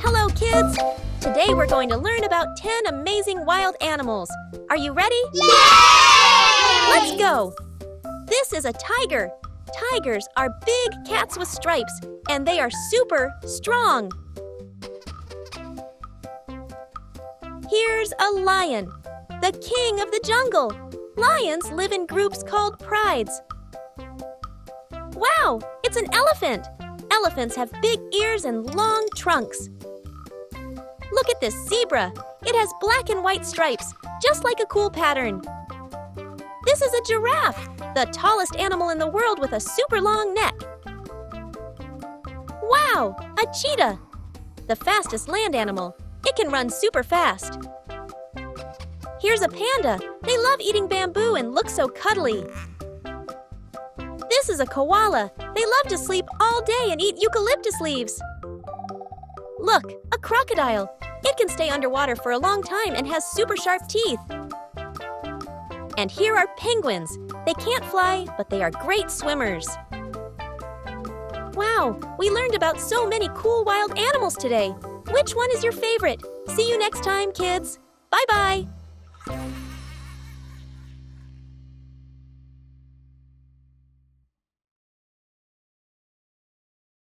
Hello, kids! Today we're going to learn about 10 amazing wild animals. Are you ready? Yay! Let's go! This is a tiger. Tigers are big cats with stripes, and they are super strong. Here's a lion, the king of the jungle. Lions live in groups called prides. Wow, it's an elephant. Elephants have big ears and long trunks. Look at this zebra. It has black and white stripes, just like a cool pattern. This is a giraffe, the tallest animal in the world with a super long neck. Wow, a cheetah, the fastest land animal. It can run super fast. Here's a panda. They love eating bamboo and look so cuddly. This is a koala. They love to sleep all day and eat eucalyptus leaves. Look, a crocodile. It can stay underwater for a long time and has super sharp teeth. And here are penguins. They can't fly, but they are great swimmers. Wow, we learned about so many cool wild animals today. Which one is your favorite? See you next time, kids. Bye-bye.